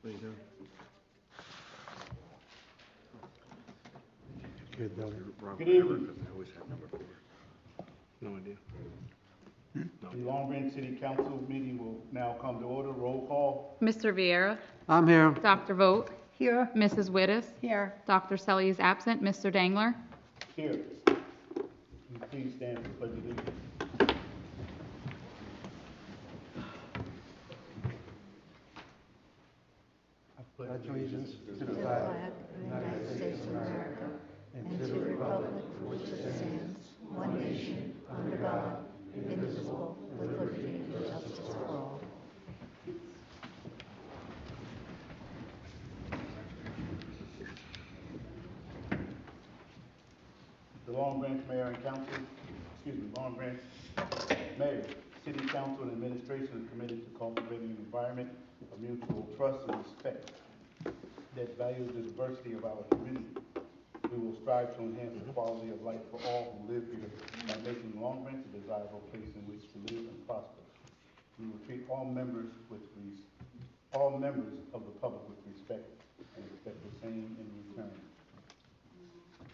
How you doing? Good, though. Robert Good evening. Everett, 'cause they always have number 4. No idea. The Long Branch City Council meeting will now come to order. Roll call. Mr. Vieira, I'm here. Dr. Vogt, Here. Mrs. Wittes, Here. Dr. Selly is absent, Mr. Dangler. Here. Will you please stand for the pledge of allegiance? I Pledge allegiance to the flag of the United States of America and to the republic for which it stands, one nation, under God, indivisible, with liberty and justice for all. The Long Branch Mayor and Council, Long Branch Mayor, City Council, and Administration is committed to cultivating an environment of mutual trust and respect that values the diversity of our community. We will strive to enhance the quality of life for all who live here by making Long Branch a desirable place in which to live and prosper. We will treat all members of the public with respect and expect the same in return.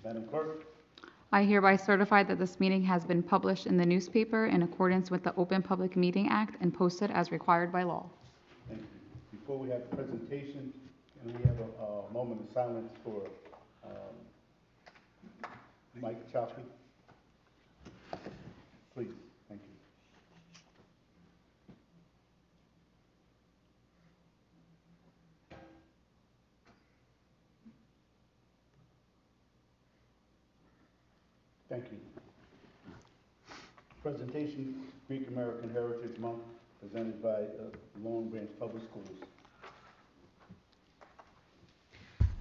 Madam Clerk? I hereby certify that this meeting has been published in the newspaper in accordance with the Open Public Meeting Act and posted as required by law. Thank you. Before we have the presentation, can we have a moment of silence for Mike Chaffee? Please, thank you. Thank you. Presentation, Greek American Heritage Month, presented by Long Branch Public Schools.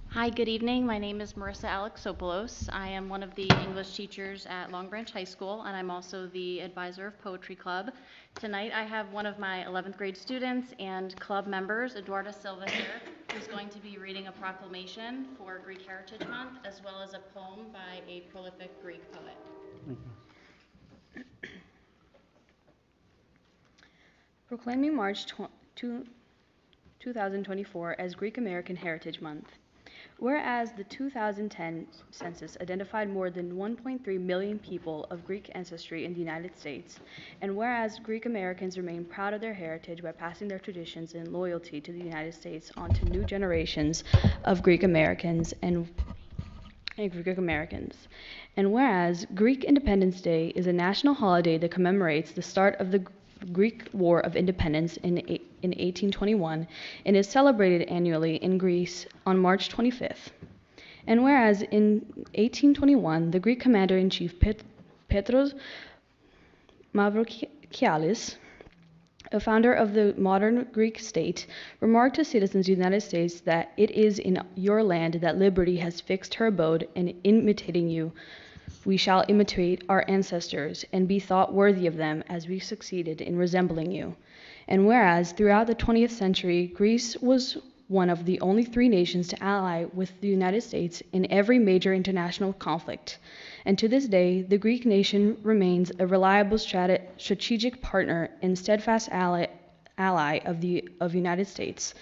Hi, good evening. My name is Marissa Alexopoulos. I am one of the English teachers at Long Branch High School, and I'm also the advisor of Poetry Club. Tonight, I have one of my 11th grade students and club members, Eduarda Silva here, who's going to be reading a proclamation for Greek Heritage Month, as well as a poem by a prolific Greek poet. Proclaiming March 2024 as Greek American Heritage Month. Whereas the 2010 census identified more than 1.3 million people of Greek ancestry in the United States, and whereas Greek Americans remain proud of their heritage by passing their traditions and loyalty to the United States on to new generations of Greek Americans and whereas Greek Independence Day is a national holiday that commemorates the start of the Greek War of Independence in 1821 and is celebrated annually in Greece on March 25th. And whereas in 1821, the Greek commander-in-chief Petros Mavrokialis, a founder of the modern Greek state, remarked to citizens of the United States that it is in your land that liberty has fixed her abode, and imitating you, we shall imitate our ancestors and be thought worthy of them as we succeeded in resembling you. And whereas throughout the 20th century, Greece was one of the only 3 nations to ally with the United States in every major international conflict, and to this day, the Greek nation remains a reliable strategic partner and steadfast ally of the United States.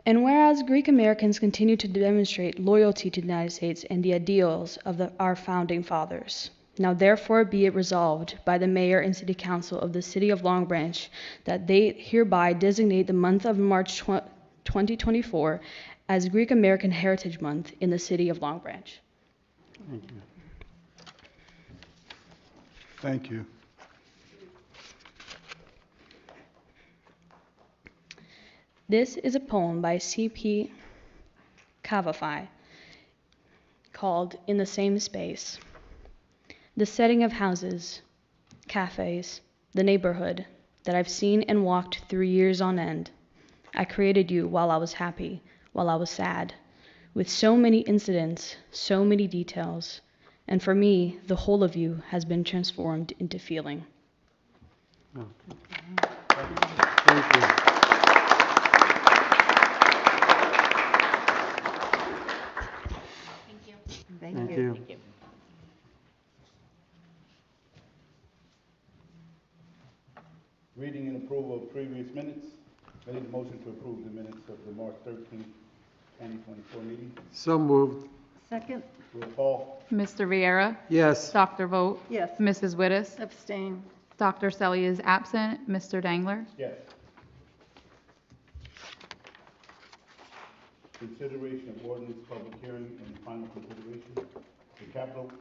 And whereas Greek Americans continue to demonstrate loyalty to the United States and the ideals of our founding fathers, now therefore be it resolved by the Mayor and City Council of the City of Long Branch that they hereby designate the month of March 2024 as Greek American Heritage Month in the City of Long Branch. Thank you. Thank you. This is a poem by C.P. Cavafy called In the Same Space. The setting of houses, cafes, the neighborhood that I've seen and walked through years on end. I created you while I was happy, while I was sad, with so many incidents, so many details, and for me, the whole of you has been transformed into feeling. Oh. Thank you. Thank you. Thank you. Reading and approval of previous minutes. I need a motion to approve the minutes of the March 13th, 2024 meeting. So moved. Second? Roll call. Mr. Viera, Yes. Dr. Vogt, Yes. Mrs. Wittes, Abstain. Dr. Selly is absent, Mr. Dangler. Yes. Consideration of ordinance, public hearing, and final consideration. A capital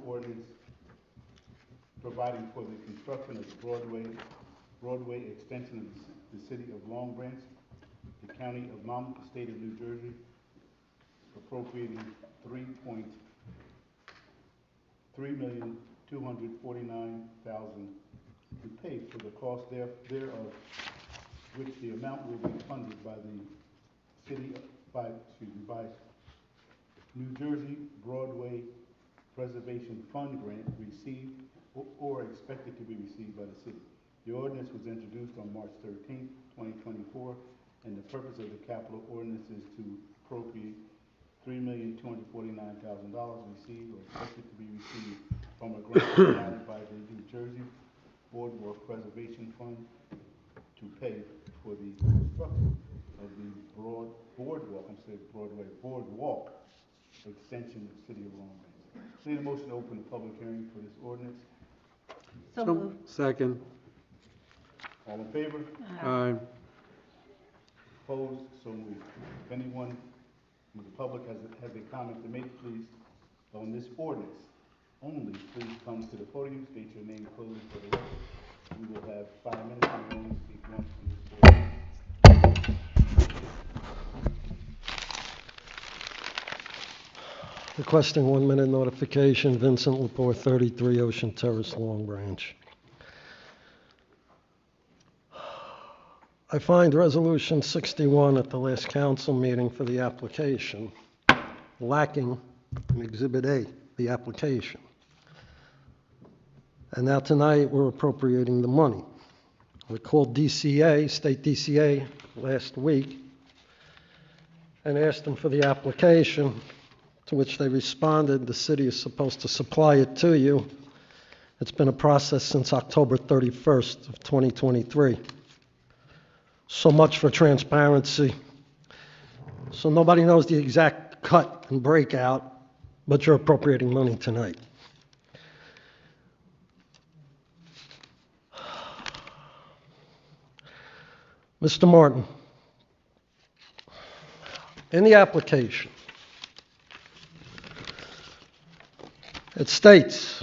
ordinance providing for the construction of the Broadway extension of the city of Long Branch, the county of Monmouth, the state of New Jersey, appropriating $3,249,000 to pay for the cost thereof, which the amount will be funded by the city, by New Jersey Broadway Preservation Fund grant received or expected to be received by the city. The ordinance was introduced on March 13th, 2024, and the purpose of the capital ordinance is to appropriate $3,249,000 received or expected to be received from a grant provided by the New Jersey Boardwalk Preservation Fund to pay for the construction of the boardwalk extension of the city of Long Branch. Need a motion to open the public hearing for this ordinance. So moved. Second. All in favor? Aye. Opposed? So moved. If anyone from the public has a comment to make, please, on this ordinance only, please come to the podium, state your name clearly for the record. We will have 5 minutes and we only speak once on this ordinance. Requesting 1-minute notification, Vincent Lepore, 33 Ocean Terrace, Long Branch. I find Resolution 61 at the last council meeting for the application lacking in Exhibit A, the application. And now tonight, we're appropriating the money. We called DCA, State DCA, last week and asked them for the application, to which they responded, the city is supposed to supply it to you. It's been a process since October 31st of 2023. So much for transparency. So nobody knows the exact cut and breakout, but you're appropriating money tonight. Mr. Martin, in the application, it states,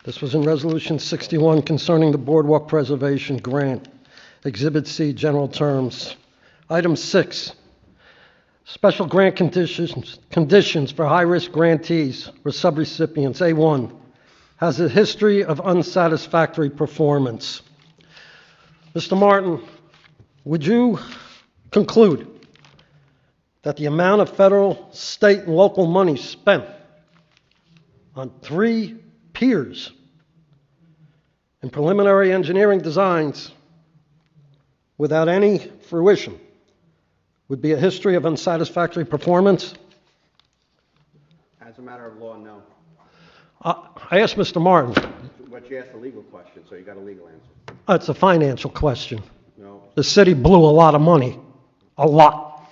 this was in Resolution 61 concerning the Boardwalk Preservation Grant, Exhibit C, general terms. Item 6, special grant conditions for high-risk grantees or subrecipients. A1, has a history of unsatisfactory performance. Mr. Martin, would you conclude that the amount of federal, state, and local money spent on 3 piers in preliminary engineering designs without any fruition would be a history of unsatisfactory performance? As a matter of law, no. I asked Mr. Martin. But you asked a legal question, so you got a legal answer. It's a financial question. No. The city blew a lot of money. A lot.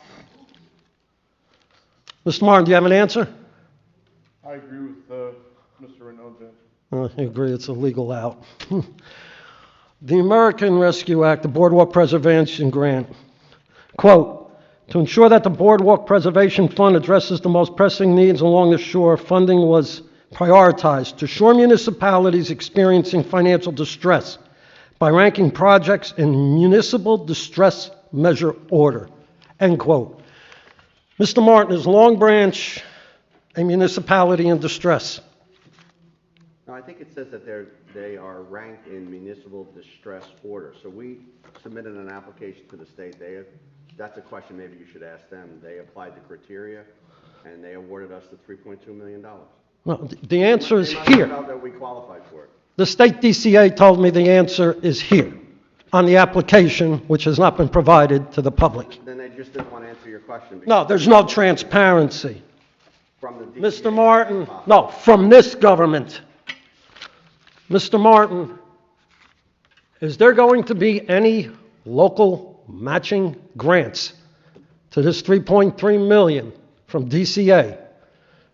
Mr. Martin, do you have an answer? I agree with Mr. Renaud, Judge. I agree, it's a legal out. The American Rescue Act, the Boardwalk Preservation Grant, quote, to ensure that the Boardwalk Preservation Fund addresses the most pressing needs along the shore, funding was prioritized to shore municipalities experiencing financial distress by ranking projects in municipal distress measure order, end quote. Mr. Martin, is Long Branch a municipality in distress? No, I think it says that they are ranked in municipal distress order. So we submitted an application to the state. That's a question maybe you should ask them. They applied the criteria, and they awarded us the $3.2 million. No, the answer is They must have here. felt that we qualified for it. The state DCA told me the answer is here on the application, which has not been provided to the public. Then they just didn't want to answer your question. No, there's no transparency. From the DCA. Mr. Martin, no, from this government. Mr. Martin, Is there going to be any local matching grants to this $3.3 million from DCA,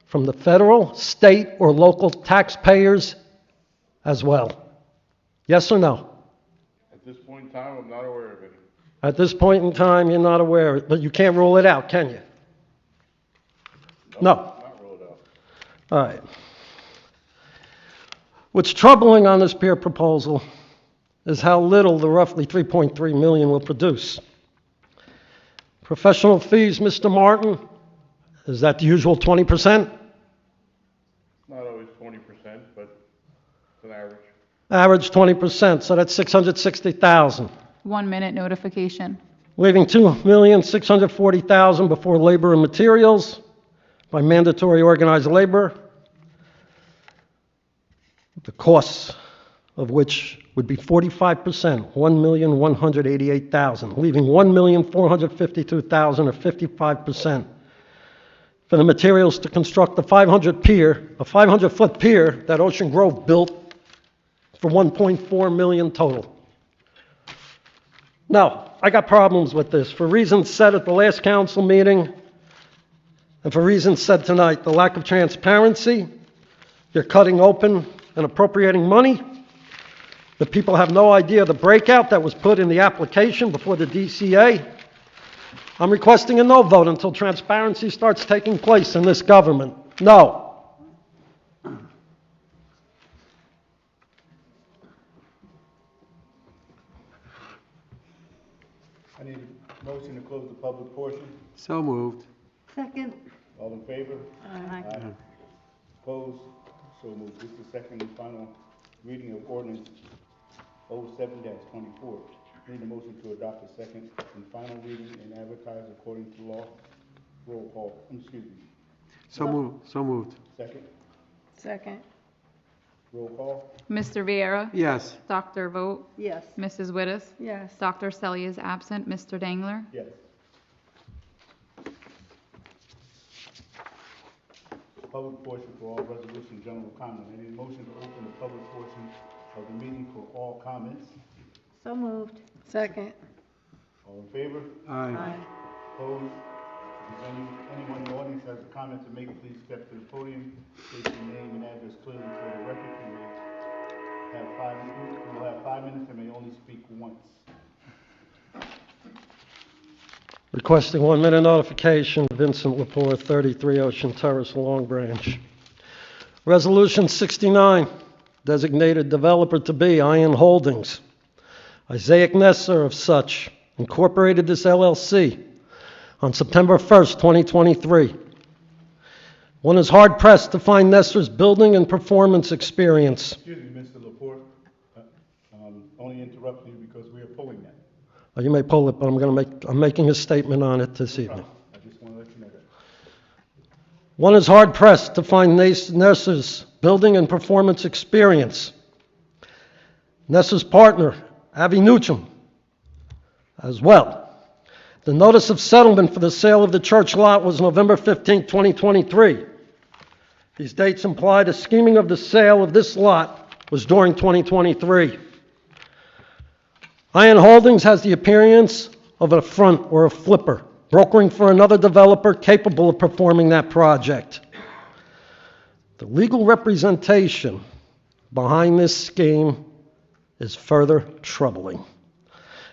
from the federal, state, or local taxpayers as well? Yes or no? At this point in time, I'm not aware of it. At this point in time, you're not aware, of it, but you can't rule it out, can you? No. Not rolled out. All right. What's troubling on this peer proposal is how little the roughly $3.3 million will produce. Professional fees, Mr. Martin, is that the usual 20%? Not always 20%, but it's an average. Average 20%, so that's $660,000, 1 minute notification. leaving $2,640,000 before labor and materials by mandatory organized labor, the costs of which would be 45%, $1,188,000, leaving $1,452,000 or 55% for the materials to construct a 500-foot pier that Ocean Grove built for $1.4 million total. Now, I got problems with this for reasons said at the last council meeting and for reasons said tonight. The lack of transparency, you're cutting open and appropriating money. The people have no idea the breakout that was put in the application before the DCA. I'm requesting a no vote until transparency starts taking place in this government. No. I need a motion to close the public portion. So moved. Second. All in favor? Aye. Opposed? So moved. This is the second and final reading of ordinance 07-24. Need a motion to adopt the second and final reading and advertise according to law. Roll call. Excuse me. So moved. Second. Second. Roll call. Mr. Viera? Yes. Dr. Vogt? Yes. Mrs. Wittes? Yes. Dr. Selly is absent. Mr. Dangler? Yes. Public portion for all resolution general comment. I need a motion to open the public portion of the meeting for all comments. So moved. Second. All in favor? Aye. Opposed? If anyone in the audience has a comment to make, please step to the podium, state your name and address clearly for the record. You will have 5 minutes and may only speak once. Requesting 1 minute notification, Vincent Lepore, 33 Ocean Terrace, Long Branch. Resolution 69, designated developer to be Iron Holdings. Isaac Nesser of such incorporated this LLC on September 1st, 2023. One is hard-pressed to find Nesser's building and performance experience. Excuse me, Mr. Laporte, only interrupting you because we are pulling that. You may pull it, but I'm making a statement on it this evening. I just want to let you know that. One is hard-pressed to find Nesser's building and performance experience. Nesser's partner, Avi Newcham, as well. The notice of settlement for the sale of the church lot was November 15, 2023. These dates imply the scheming of the sale of this lot was during 2023. Iron Holdings has the appearance of a front or a flipper, brokering for another developer capable of performing that project. The legal representation behind this scheme is further troubling.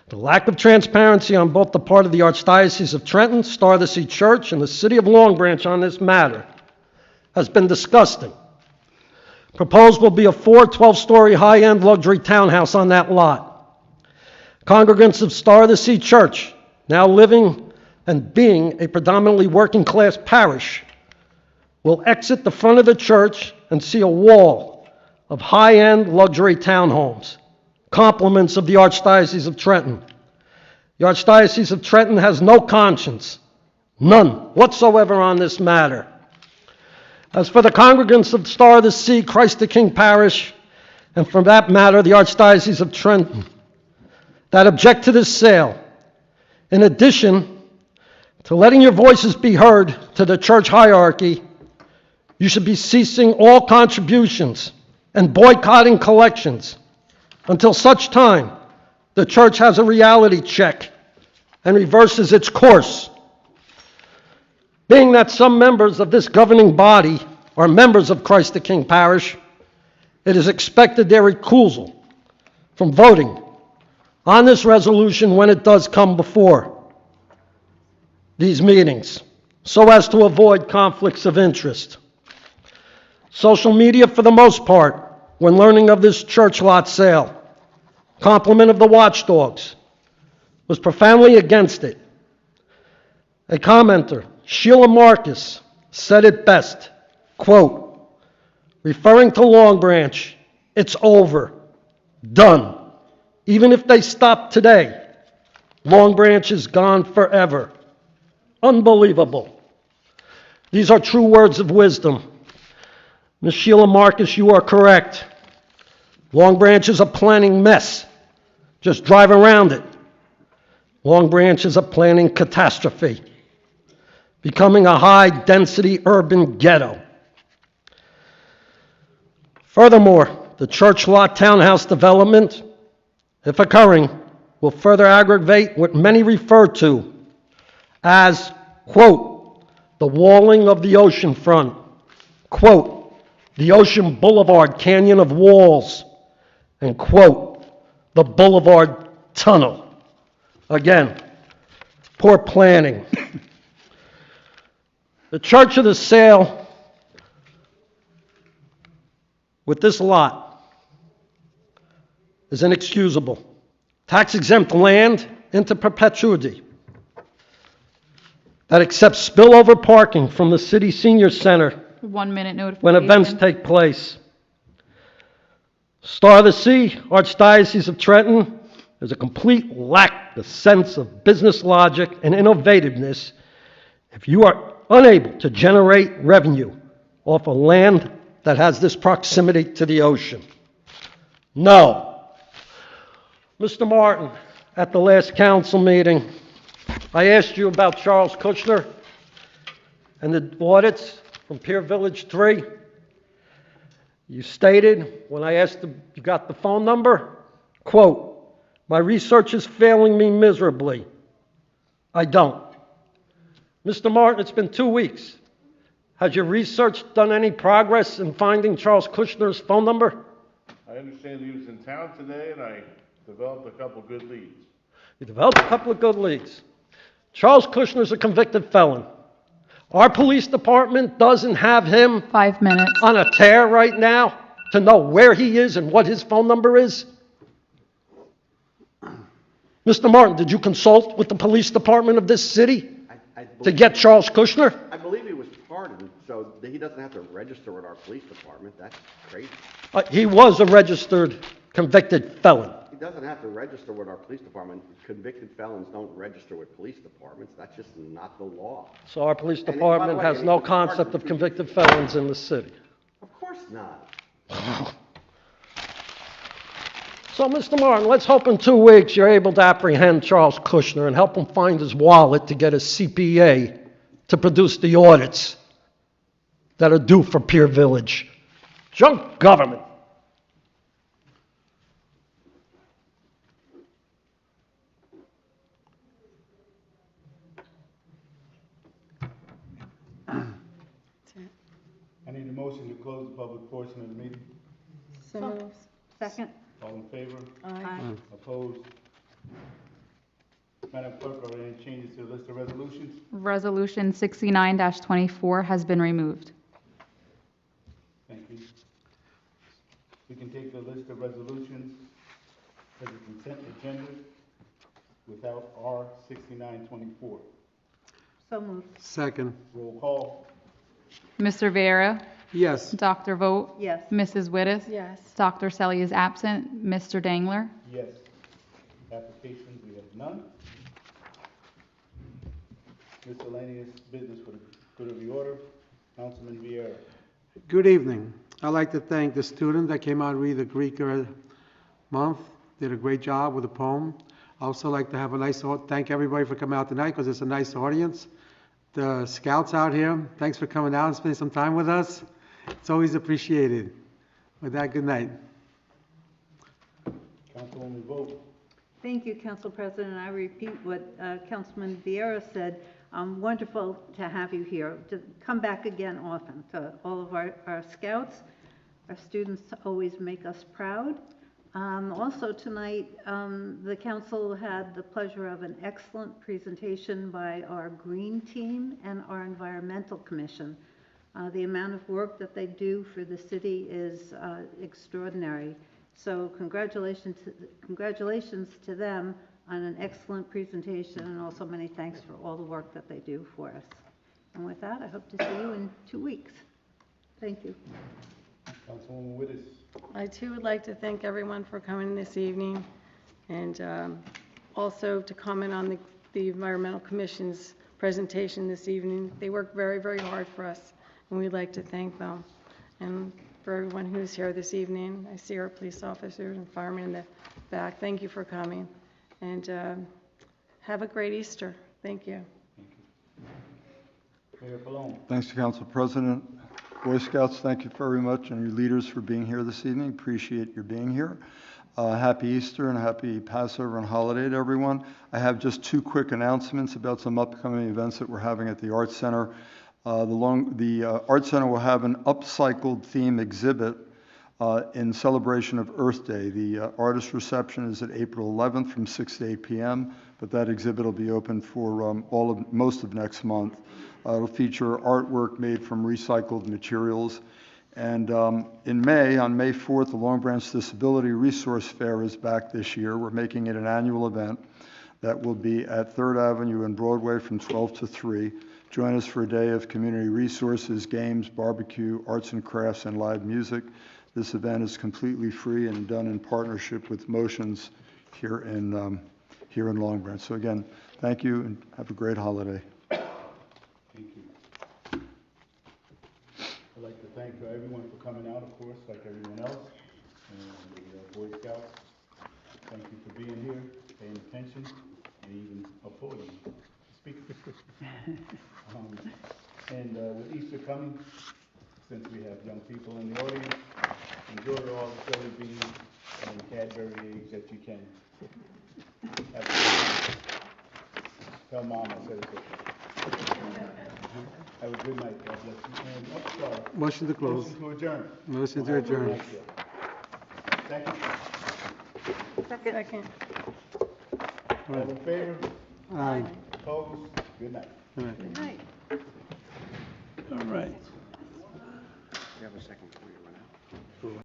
The lack of transparency on both the part of the Archdiocese of Trenton, Star of the Sea Church, and the City of Long Branch on this matter has been disgusting. Proposed will be a 12-story high-end luxury townhouse on that lot. Congregants of Star of the Sea Church, now living and being a predominantly working-class parish, will exit the front of the church and see a wall of high-end luxury townhomes, compliments of the Archdiocese of Trenton. The Archdiocese of Trenton has no conscience, none whatsoever on this matter. As for the congregants of Star of the Sea, Christ the King Parish, and for that matter, the Archdiocese of Trenton, that object to this sale, in addition to letting your voices be heard to the church hierarchy, you should be ceasing all contributions and boycotting collections until such time the church has a reality check and reverses its course. Being that some members of this governing body are members of Christ the King Parish, it is expected their recusal from voting on this resolution when it does come before these meetings, so as to avoid conflicts of interest. Social media, for the most part, when learning of this church lot sale, compliment of the watchdogs, was profoundly against it. A commenter, Sheila Marcus, said it best, quote, referring to Long Branch, "It's over, done. Even if they stop today, Long Branch is gone forever." Unbelievable. These are true words of wisdom. Ms. Sheila Marcus, you are correct. Long Branch is a planning mess. Just drive around it. Long Branch is a planning catastrophe, becoming a high-density urban ghetto. Furthermore, the church lot townhouse development, if occurring, will further aggravate what many refer to as, quote, the walling of the ocean front, quote, the Ocean Boulevard Canyon of Walls, and, quote, the Boulevard Tunnel. Again, poor planning. The Church of the Sale with this lot is inexcusable. Tax-exempt land into perpetuity that accepts spillover parking from the city senior center 1 minute notification. when events take place. Star of the Sea, Archdiocese of Trenton, there's a complete lack of sense of business logic and innovativeness if you are unable to generate revenue off a land that has this proximity to the ocean. No. Mr. Martin, at the last council meeting, I asked you about Charles Kushner and the audits from Pier Village 3. You stated, when I asked if you got the phone number, quote, my research is failing me miserably. I don't. Mr. Martin, it's been 2 weeks. Has your research done any progress in finding Charles Kushner's phone number? I understand he was in town today, and I developed a couple good leads. You developed a couple of good leads. Charles Kushner's a convicted felon. Our police department doesn't have him 5 minutes. on a tear right now to know where he is and what his phone number is. Mr. Martin, did you consult with the police department of this city to get Charles Kushner? I believe he was pardoned, so that he doesn't have to register with our police department. That's crazy. He was a registered convicted felon. He doesn't have to register with our police department. Convicted felons don't register with police departments. That's just not the law. So our police by the department way, has and no he was pardoned concept of for 2 convicted felons in the city. Of course not. So, Mr. Martin, let's hope in 2 weeks you're able to apprehend Charles Kushner and help him find his wallet to get a CPA to produce the audits that are due for Pier Village. Junk government. I need a motion to close the public portion of the meeting. So moved. Second. All in favor? Aye. Opposed? Madam Clerk, are there any changes to the list of resolutions? Resolution 69-24 has been removed. Thank you. We can take the list of resolutions as a consent agenda without R 6924. So moved. Second. Roll call. Mr. Viera, Yes. Dr. Vogt, Yes. Mrs. Wittes. Yes. Dr. Selly is absent. Mr. Dangler. Yes. Applications, we have none. Miscellaneous business for the good of the order. Councilman Vieira. Good evening. I'd like to thank the student that came out and read the Greek month. Did a great job with the poem. I also like to have a nice, thank everybody for coming out tonight because it's a nice audience. The scouts out here, thanks for coming out and spending some time with us. It's always appreciated. With that, good night. Councilwoman Vogt. Thank you, Council President. I repeat what Councilman Vieira said. Wonderful to have you here. To come back again often to all of our scouts. Our students always make us proud. Also tonight, the council had the pleasure of an excellent presentation by our Green Team and our Environmental Commission. The amount of work that they do for the city is extraordinary. So congratulations to them on an excellent presentation, and also many thanks for all the work that they do for us. And with that, I hope to see you in 2 weeks. Thank you. Councilwoman Wittes. I too would like to thank everyone for coming this evening, and also to comment on the Environmental Commission's presentation this evening. They work very, very hard for us, and we'd like to thank them. And for everyone who's here this evening, I see our police officers and firemen in the back. Thank you for coming, and have a great Easter. Thank you. Mayor Pallone. Thanks to Council President. Boy Scouts, thank you very much, and your leaders for being here this evening. Appreciate your being here. Happy Easter and happy Passover and holiday to everyone. I have just 2 quick announcements about some upcoming events that we're having at the Arts Center. The Arts Center will have an upcycled theme exhibit in celebration of Earth Day. The artist reception is at April 11th from 6 to 8 p.m., but that exhibit will be open for most of next month. It'll feature artwork made from recycled materials. And in May, on May 4th, the Long Branch Disability Resource Fair is back this year. We're making it an annual event that will be at 3rd Avenue and Broadway from 12 to 3. Join us for a day of community resources, games, barbecue, arts and crafts, and live music. This event is completely free and done in partnership with Motions here in Long Branch. So again, thank you and have a great holiday. Thank you. I'd like to thank everyone for coming out, of course, like everyone else, and the Boy Scouts. Thank you for being here, paying attention, and even applauding the speaker. With Easter coming, since we have young people in the audience, enjoy all the jelly beans and Cadbury eggs that you can. Tell Mom I said it. Have a good night. God bless you. And, sorry. Motion to close. Motion to adjourn. Motion to adjourn. Second. Second. All in favor? Aye. Opposed? Good night. Good night. Good night. All right. You have a second.